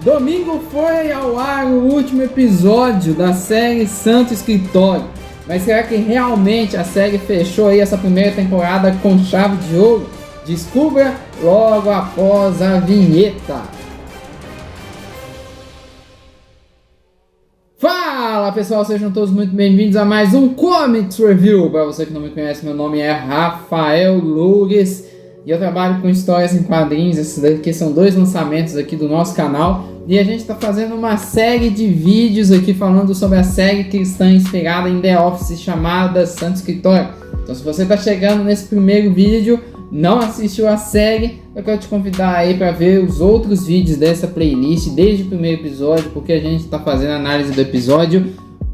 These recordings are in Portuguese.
Domingo foi ao ar o último episódio da série Santo Escritório. Mas será que realmente a série fechou aí essa primeira temporada com chave de ouro? Descubra logo após a vinheta. Fala pessoal, sejam todos muito bem-vindos a mais um Comics Review. Para você que não me conhece, meu nome é Rafael Loures e eu trabalho com histórias em quadrinhos. Esses daqui são 2 lançamentos aqui do nosso canal e a gente está fazendo uma série de vídeos aqui falando sobre a série cristã inspirada em The Office chamada Santo Escritório. Então se você está chegando nesse primeiro vídeo, não assistiu a série, eu quero te convidar aí para ver os outros vídeos dessa playlist desde o primeiro episódio, porque a gente está fazendo análise do episódio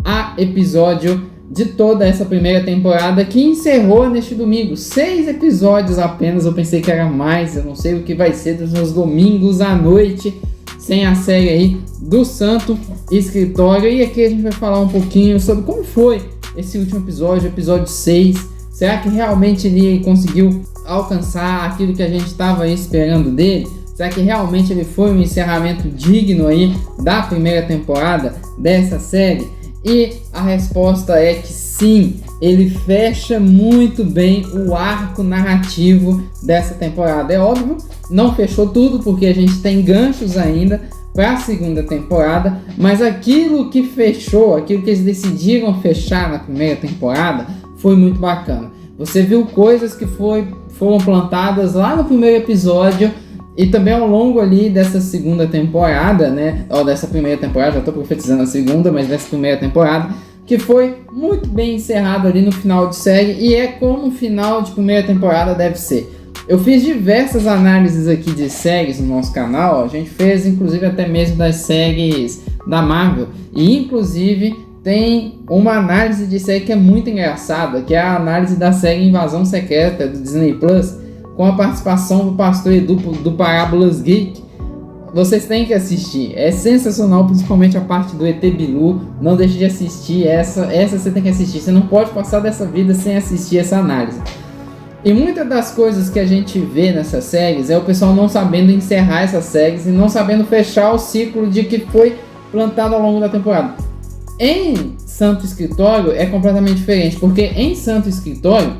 a episódio de toda essa primeira temporada que encerrou neste domingo. 6 episódios apenas, eu pensei que era mais, eu não sei o que vai ser dos meus domingos à noite sem a série aí do Santo Escritório. E aqui a gente vai falar um pouquinho sobre como foi esse último episódio, episódio 6. Será que realmente ele conseguiu alcançar aquilo que a gente estava esperando dele? Será que realmente ele foi um encerramento digno aí da primeira temporada dessa série? E a resposta é que sim, ele fecha muito bem o arco narrativo dessa temporada. É óbvio, não fechou tudo porque a gente tem ganchos ainda para a segunda temporada, mas aquilo que fechou, aquilo que eles decidiram fechar na primeira temporada foi muito bacana. Você viu coisas que foram plantadas lá no primeiro episódio e também ao longo ali dessa segunda temporada, né? Ou dessa primeira temporada, já estou profetizando a segunda, mas dessa primeira temporada, que foi muito bem encerrado ali no final de série e é como um final de primeira temporada deve ser. Eu fiz diversas análises aqui de séries no nosso canal, a gente fez inclusive até mesmo das séries da Marvel e inclusive tem uma análise de série que é muito engraçada, que é a análise da série Invasão Secreta do Disney Plus, com a participação do pastor Edu do Parábolas Geek. Vocês têm que assistir, é sensacional, principalmente a parte do ET Bilu. Não deixe de assistir, essa você tem que assistir, você não pode passar dessa vida sem assistir essa análise. E muitas das coisas que a gente vê nessas séries é o pessoal não sabendo encerrar essas séries e não sabendo fechar o ciclo de que foi plantado ao longo da temporada. Em Santo Escritório é completamente diferente, porque em Santo Escritório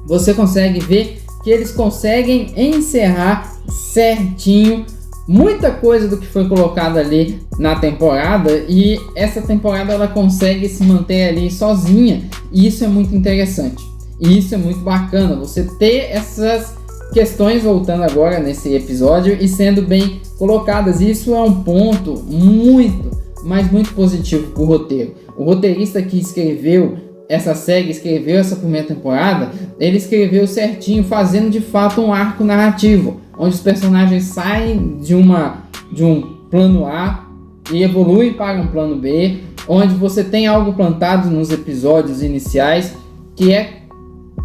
você consegue ver que eles conseguem encerrar certinho muita coisa do que foi colocado ali na temporada e essa temporada ela consegue se manter ali sozinha e isso é muito interessante e isso é muito bacana, você ter essas questões voltando agora nesse episódio e sendo bem colocadas. Isso é um ponto muito positivo para o roteiro. O roteirista que escreveu essa série, escreveu essa primeira temporada, ele escreveu certinho, fazendo de fato um arco narrativo, onde os personagens saem de um plano A e evoluem para um plano B, onde você tem algo plantado nos episódios iniciais que é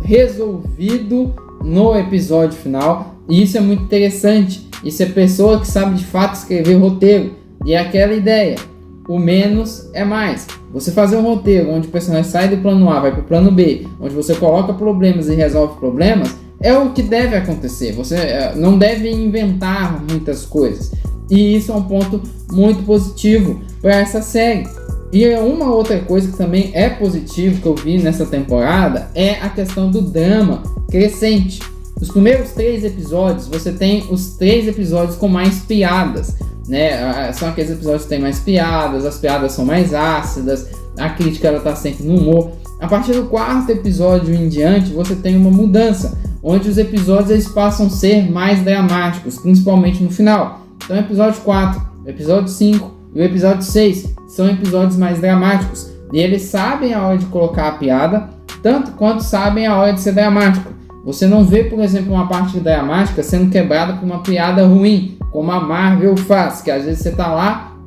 resolvido no episódio final, e isso é muito interessante. Isso é pessoa que sabe de fato escrever roteiro, e é aquela ideia, o menos é mais. Você fazer um roteiro onde o personagem sai do plano A, vai para o plano B, onde você coloca problemas e resolve problemas, é o que deve acontecer. Você não deve inventar muitas coisas. E isso é um ponto muito positivo para essa série. E uma outra coisa que também é positivo que eu vi nessa temporada é a questão do drama crescente. Os primeiros 3 episódios, você tem os 3 episódios com mais piadas, né? São aqueles episódios que tem mais piadas, as piadas são mais ácidas, a crítica ela tá sempre no humor. A partir do 4º episódio em diante, você tem uma mudança, onde os episódios eles passam a ser mais dramáticos, principalmente no final. Então, o episódio 4, o episódio 5 e o episódio 6 são episódios mais dramáticos. E eles sabem a hora de colocar a piada, tanto quanto sabem a hora de ser dramático. Você não vê, por exemplo, uma parte dramática sendo quebrada por uma piada ruim, como a Marvel faz, que às vezes você tá lá,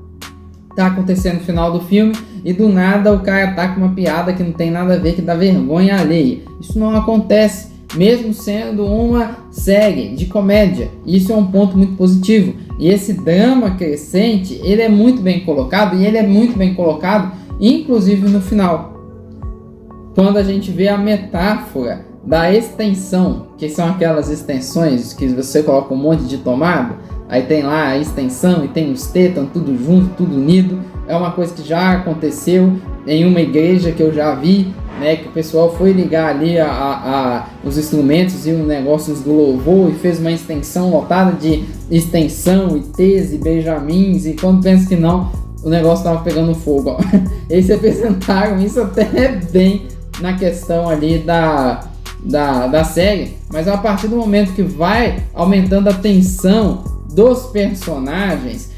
tá acontecendo no final do filme, e do nada o cara tá com uma piada que não tem nada a ver, que dá vergonha alheia. Isso não acontece, mesmo sendo uma série de comédia. Isso é um ponto muito positivo. E esse drama crescente, ele é muito bem colocado, e ele é muito bem colocado, inclusive no final. Quando a gente vê a metáfora da extensão, que são aquelas extensões que você coloca um monte de tomada, aí tem lá a extensão e tem os tétanos, tudo junto, tudo unido. É uma coisa que já aconteceu em uma igreja que eu já vi, né, que o pessoal foi ligar ali os instrumentos e os negócios do louvor e fez uma extensão lotada de extensão e T's e benjamins, e quando pensa que não, o negócio estava pegando fogo, ó. Eles representaram isso até bem na questão ali da série, mas a partir do momento que vai aumentando a tensão dos personagens,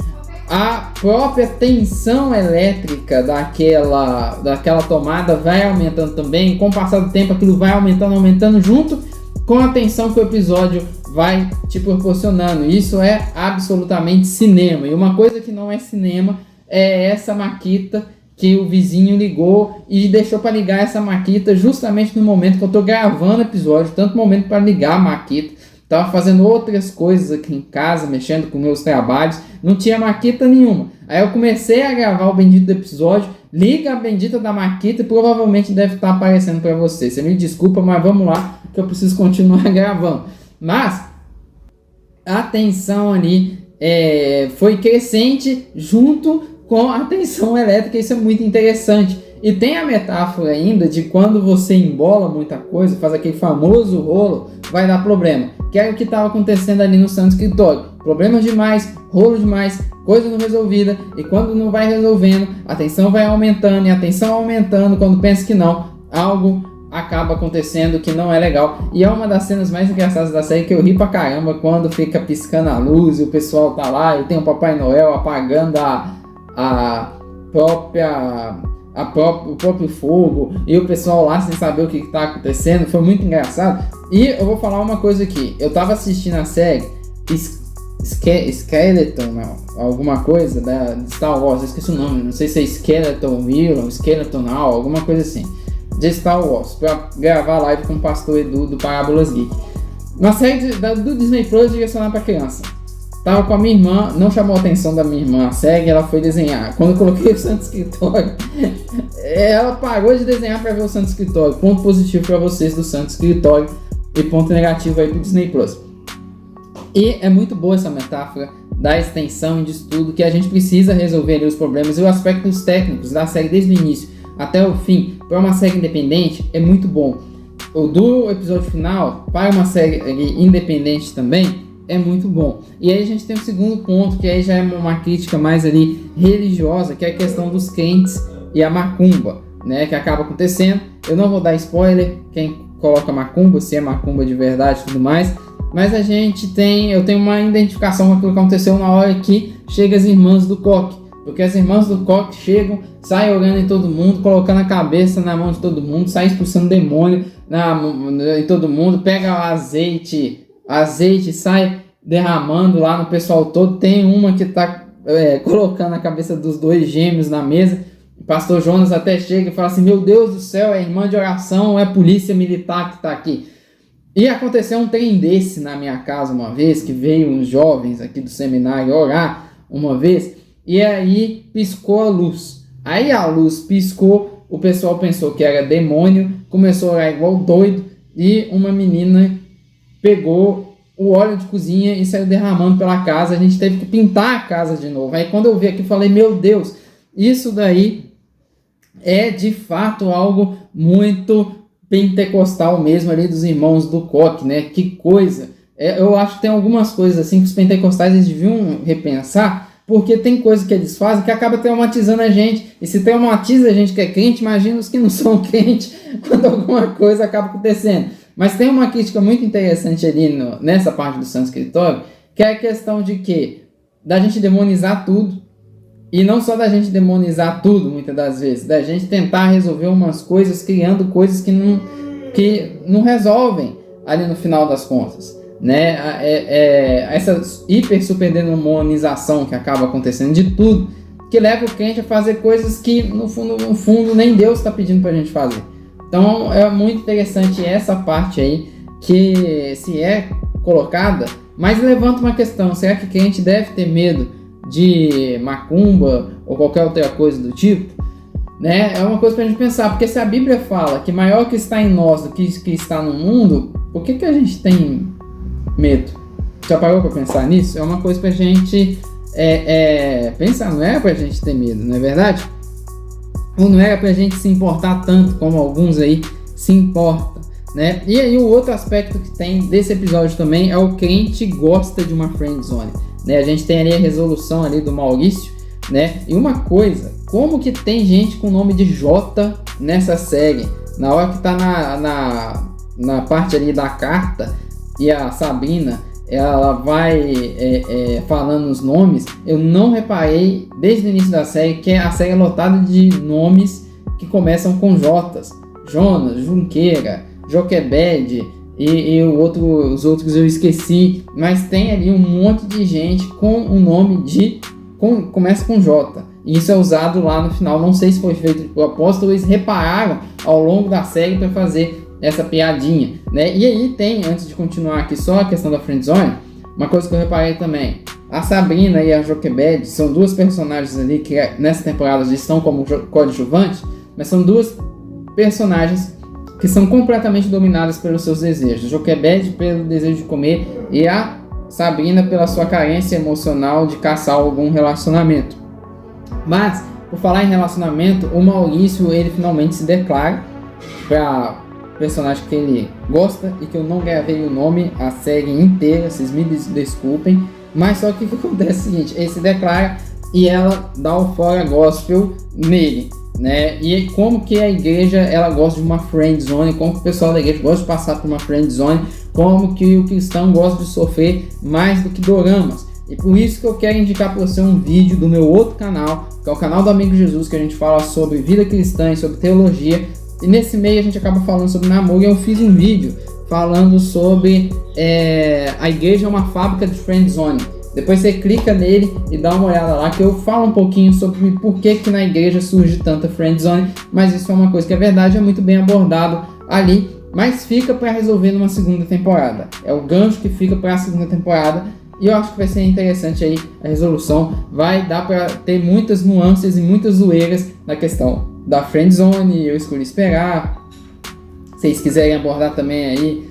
a própria tensão elétrica daquela tomada vai aumentando também. Com o passar do tempo, aquilo vai aumentando junto com a tensão que o episódio vai te proporcionando. Isso é absolutamente cinema. E uma coisa que não é cinema é essa maquita que o vizinho ligou e deixou para ligar essa maquita justamente no momento que eu estou gravando o episódio. Tanto momento para ligar a maquita. Tava fazendo outras coisas aqui em casa, mexendo com meus trabalhos, não tinha maquita nenhuma. Aí eu comecei a gravar o bendito do episódio, liga a bendita da maquita e provavelmente deve estar aparecendo para você. Você me desculpa, mas vamos lá, que eu preciso continuar gravando. Mas a tensão ali foi crescente junto com a tensão elétrica, isso é muito interessante. E tem a metáfora ainda de quando você embola muita coisa, faz aquele famoso rolo, vai dar problema. Que era o que estava acontecendo ali no Santo Escritório. Problemas demais, rolo demais, coisa não resolvida. E quando não vai resolvendo, a tensão vai aumentando. E a tensão aumentando, quando pensa que não, algo acaba acontecendo que não é legal. E é uma das cenas mais engraçadas da série, que eu ri pra caramba, quando fica piscando a luz e o pessoal tá lá e tem o Papai Noel apagando o próprio fogo e o pessoal lá sem saber o que está acontecendo. Foi muito engraçado. E eu vou falar uma coisa aqui, eu tava assistindo a série Skeleton, não, alguma coisa da Star Wars, eu esqueci o nome, não sei se é Skeleton Will, Skeleton Now, alguma coisa assim, de Star Wars, pra gravar live com o pastor Edu do Parábolas Geek. Uma série do Disney Plus direcionada pra criança. Tava com a minha irmã, não chamou a atenção da minha irmã a série, ela foi desenhar. Quando eu coloquei o Santo Escritório, ela parou de desenhar para ver o Santo Escritório. Ponto positivo para vocês do Santo Escritório e ponto negativo aí pro Disney Plus. E é muito boa essa metáfora da extensão e de tudo, que a gente precisa resolver ali os problemas e os aspectos técnicos da série desde o início até o fim. Para uma série independente é muito bom. O do episódio final para uma série independente também é muito bom. E aí a gente tem o segundo ponto, que aí já é uma crítica mais ali religiosa, que é a questão dos crentes e a macumba, né, que acaba acontecendo. Eu não vou dar spoiler, quem coloca macumba, se é macumba de verdade e tudo mais, mas eu tenho uma identificação com aquilo que aconteceu na hora que chegam as irmãs do coque, porque as irmãs do coque chegam, saem orando em todo mundo, colocando a cabeça na mão de todo mundo, saem expulsando demônio em todo mundo, pega azeite, sai derramando lá no pessoal todo. Tem uma que tá colocando a cabeça dos dois gêmeos na mesa. O pastor Jonas até chega e fala assim: meu Deus do céu, é irmã de oração, é polícia militar que tá aqui. E aconteceu um trem desse na minha casa uma vez, que veio uns jovens aqui do seminário orar uma vez, e aí piscou a luz. Aí a luz piscou, o pessoal pensou que era demônio, começou a orar igual doido, e uma menina pegou o óleo de cozinha e saiu derramando pela casa. A gente teve que pintar a casa de novo. Aí quando eu vi aqui, eu falei: meu Deus, isso daí é de fato algo muito pentecostal mesmo, ali dos irmãos do coque, né? Que coisa. Eu acho que tem algumas coisas assim que os pentecostais eles deviam repensar, porque tem coisa que eles fazem que acaba traumatizando a gente. E se traumatiza a gente que é crente, imagina os que não são crentes quando alguma coisa acaba acontecendo. Mas tem uma crítica muito interessante ali nessa parte do Santo Escritório, que é a questão de que da gente demonizar tudo, e não só da gente demonizar tudo, muitas das vezes, da gente tentar resolver umas coisas criando coisas que não resolvem ali no final das contas, né? Essa hiper super demonização que acaba acontecendo de tudo, que leva o crente a fazer coisas que no fundo nem Deus está pedindo pra gente fazer. Então é muito interessante essa parte aí que se é colocada, mas levanta uma questão: será que o crente deve ter medo de macumba ou qualquer outra coisa do tipo? Né? É uma coisa pra gente pensar, porque se a Bíblia fala que maior que está em nós do que está no mundo, por que a gente tem medo? Já parou pra pensar nisso? É uma coisa pra gente pensar, não é pra gente ter medo, não é verdade? Ou não era pra gente se importar tanto como alguns aí se importam, né? E aí o outro aspecto que tem desse episódio também é o crente gosta de uma friend zone, né? A gente tem ali a resolução ali do Maurício, né? E uma coisa, como que tem gente com o nome de J nessa série? Na hora que tá na parte ali da carta e a Sabrina ela vai falando os nomes, eu não reparei desde o início da série que a série é lotada de nomes que começam com Jotas. Jonas, Junqueira, Joquebed e os outros eu esqueci, mas tem ali um monte de gente com o nome começa com J. E isso é usado lá no final, não sei se foi feito de propósito ou eles repararam ao longo da série para fazer essa piadinha, né? E aí tem, antes de continuar aqui só a questão da friendzone, uma coisa que eu reparei também, a Sabrina e a Joquebed são duas personagens ali que nessa temporada já estão como coadjuvantes, mas são duas personagens que são completamente dominadas pelos seus desejos. Joquebed pelo desejo de comer e a Sabrina pela sua carência emocional de caçar algum relacionamento. Mas, por falar em relacionamento, o Maurício, ele finalmente se declara para personagem que ele gosta e que eu não gravei o nome a série inteira, vocês me desculpem, mas só que o que acontece é o seguinte, ele se declara e ela dá o fora gospel nele, né? E como que a igreja ela gosta de uma friend zone, como que o pessoal da igreja gosta de passar por uma friend zone, como que o cristão gosta de sofrer mais do que doramas. E por isso que eu quero indicar para você um vídeo do meu outro canal, que é o canal do Amigo Jesus, que a gente fala sobre vida cristã e sobre teologia. E nesse meio a gente acaba falando sobre namoro e eu fiz um vídeo falando sobre a igreja é uma fábrica de friendzone. Depois você clica nele e dá uma olhada lá que eu falo um pouquinho sobre por que na igreja surge tanta friendzone, mas isso é uma coisa que é verdade, é muito bem abordado ali, mas fica para resolver numa segunda temporada. É o gancho que fica para a segunda temporada e eu acho que vai ser interessante aí a resolução. Vai dar para ter muitas nuances e muitas zoeiras na questão da friendzone, eu escolhi esperar. Se vocês quiserem abordar também aí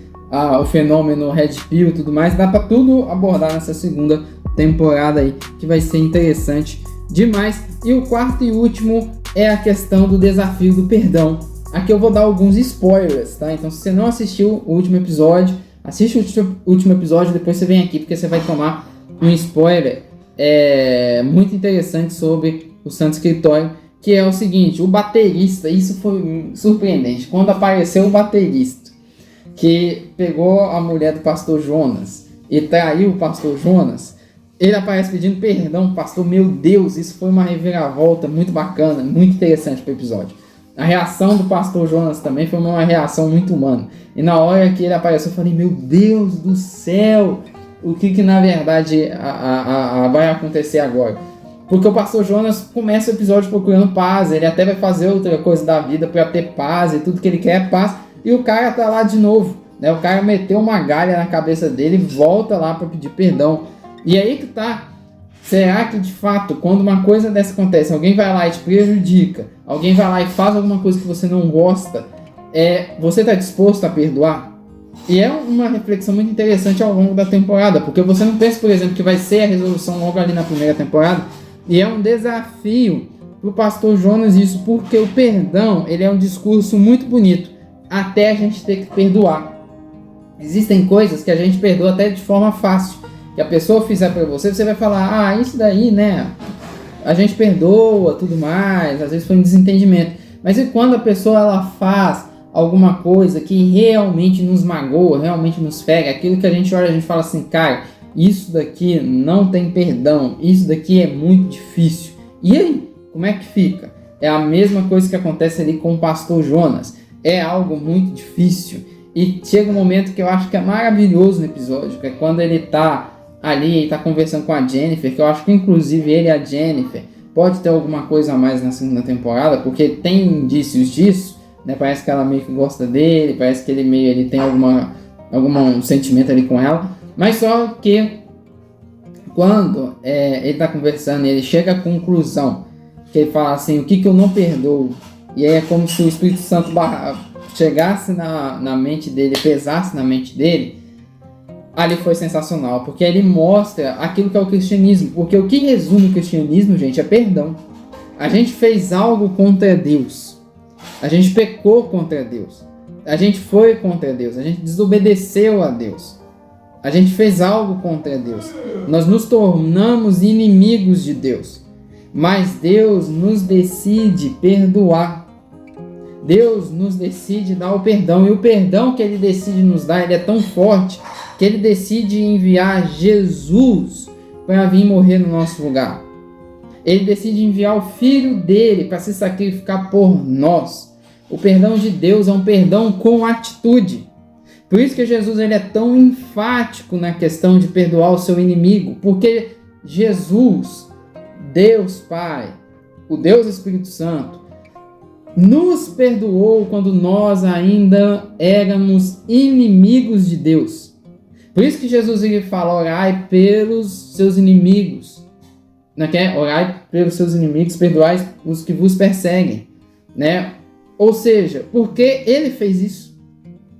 o fenômeno Red Pill e tudo mais, dá para tudo abordar nessa segunda temporada aí, que vai ser interessante demais. E o quarto e último é a questão do desafio do perdão. Aqui eu vou dar alguns spoilers, tá? Então se você não assistiu o último episódio, assiste o último episódio, depois você vem aqui porque você vai tomar um spoiler muito interessante sobre o Santo Escritório, que é o seguinte, o baterista, isso foi surpreendente, quando apareceu o baterista, que pegou a mulher do pastor Jonas e traiu o pastor Jonas, ele aparece pedindo perdão pro pastor, meu Deus, isso foi uma reviravolta muito bacana, muito interessante pro episódio. A reação do pastor Jonas também foi uma reação muito humana, e na hora que ele apareceu eu falei, meu Deus do céu, o que na verdade vai acontecer agora? Porque o pastor Jonas começa o episódio procurando paz, ele até vai fazer outra coisa da vida para ter paz e tudo que ele quer é paz, e o cara tá lá de novo, né? O cara meteu uma galha na cabeça dele e volta lá para pedir perdão. E aí que tá, será que de fato, quando uma coisa dessa acontece, alguém vai lá e te prejudica, alguém vai lá e faz alguma coisa que você não gosta, você tá disposto a perdoar? E é uma reflexão muito interessante ao longo da temporada, porque você não pensa, por exemplo, que vai ser a resolução logo ali na primeira temporada, e é um desafio para o pastor Jonas isso, porque o perdão ele é um discurso muito bonito, até a gente ter que perdoar. Existem coisas que a gente perdoa até de forma fácil, que a pessoa fizer para você, você vai falar, isso daí, né, a gente perdoa, tudo mais, às vezes foi um desentendimento. Mas e quando a pessoa ela faz alguma coisa que realmente nos magoa, realmente nos fere, aquilo que a gente olha, a gente fala assim, cara, isso daqui não tem perdão, isso daqui é muito difícil. E aí, como é que fica? É a mesma coisa que acontece ali com o pastor Jonas. É algo muito difícil. E chega um momento que eu acho que é maravilhoso no episódio, que é quando ele tá ali e tá conversando com a Jennifer, que eu acho que inclusive ele e a Jennifer pode ter alguma coisa a mais na segunda temporada, porque tem indícios disso, né? Parece que ela meio que gosta dele, parece que ele tem algum sentimento ali com ela. Mas só que quando ele está conversando, ele chega à conclusão, que ele fala assim, o que eu não perdoo? E aí é como se o Espírito Santo chegasse na mente dele, pesasse na mente dele, ali foi sensacional, porque ele mostra aquilo que é o cristianismo. Porque o que resume o cristianismo, gente, é perdão. A gente fez algo contra Deus. A gente pecou contra Deus. A gente foi contra Deus. A gente desobedeceu a Deus. A gente fez algo contra Deus. Nós nos tornamos inimigos de Deus. Mas Deus nos decide perdoar. Deus nos decide dar o perdão. E o perdão que Ele decide nos dar, ele é tão forte que Ele decide enviar Jesus para vir morrer no nosso lugar. Ele decide enviar o Filho dele para se sacrificar por nós. O perdão de Deus é um perdão com atitude. Por isso que Jesus ele é tão enfático na questão de perdoar o seu inimigo. Porque Jesus, Deus Pai, o Deus Espírito Santo, nos perdoou quando nós ainda éramos inimigos de Deus. Por isso que Jesus ele fala, orai pelos seus inimigos. Não é? Orai pelos seus inimigos, perdoai os que vos perseguem. Né? Ou seja, porque ele fez isso.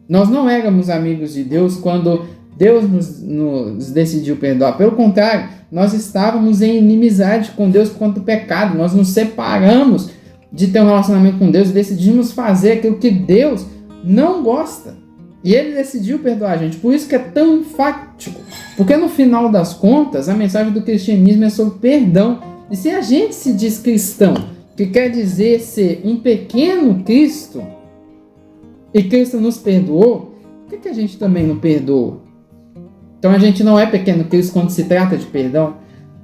Nós não éramos amigos de Deus quando Deus nos decidiu perdoar. Pelo contrário, nós estávamos em inimizade com Deus por conta do pecado. Nós nos separamos de ter um relacionamento com Deus e decidimos fazer aquilo que Deus não gosta. E Ele decidiu perdoar a gente. Por isso que é tão enfático. Porque no final das contas, a mensagem do cristianismo é sobre perdão. E se a gente se diz cristão, que quer dizer ser um pequeno Cristo, e Cristo nos perdoou, por que a gente também não perdoa? Então a gente não é pequeno Cristo quando se trata de perdão.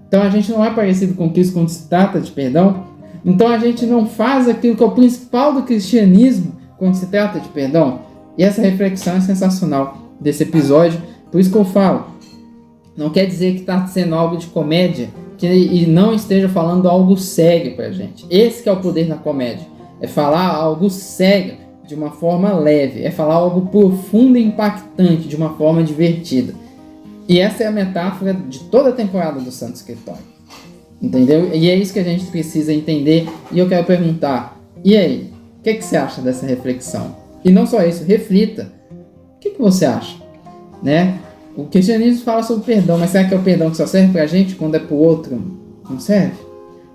Então a gente não é parecido com Cristo quando se trata de perdão. Então a gente não faz aquilo que é o principal do cristianismo quando se trata de perdão. E essa reflexão é sensacional desse episódio. Por isso que eu falo, não quer dizer que está sendo algo de comédia e não esteja falando algo sério pra gente. Esse que é o poder da comédia. É falar algo sério de uma forma leve. É falar algo profundo e impactante de uma forma divertida. E essa é a metáfora de toda a temporada do Santo Escritório. Entendeu? E é isso que a gente precisa entender. E eu quero perguntar, e aí? O que você acha dessa reflexão? E não só isso, reflita. O que você acha? Né? O cristianismo fala sobre perdão, mas será que é o perdão que só serve pra gente quando é pro outro? Não serve?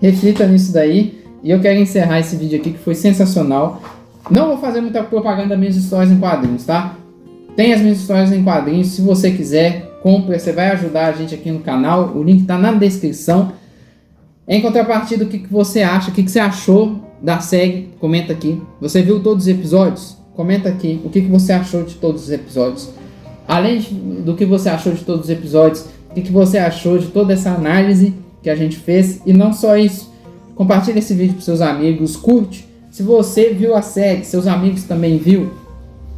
Reflita nisso daí. E eu quero encerrar esse vídeo aqui que foi sensacional. Não vou fazer muita propaganda das minhas histórias em quadrinhos, tá? Tem as minhas histórias em quadrinhos. Se você quiser, compre. Você vai ajudar a gente aqui no canal. O link tá na descrição. Em contrapartida, o que você acha? O que você achou da série? Comenta aqui. Você viu todos os episódios? Comenta aqui o que você achou de todos os episódios. Além do que você achou de todos os episódios, o que você achou de toda essa análise que a gente fez. E não só isso. Compartilhe esse vídeo com seus amigos. Curte. Se você viu a série, seus amigos também viu,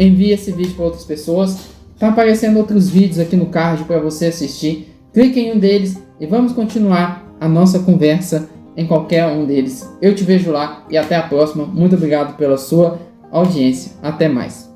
envie esse vídeo para outras pessoas. Tá aparecendo outros vídeos aqui no card para você assistir. Clique em um deles e vamos continuar a nossa conversa em qualquer um deles. Eu te vejo lá e até a próxima. Muito obrigado pela sua audiência. Até mais.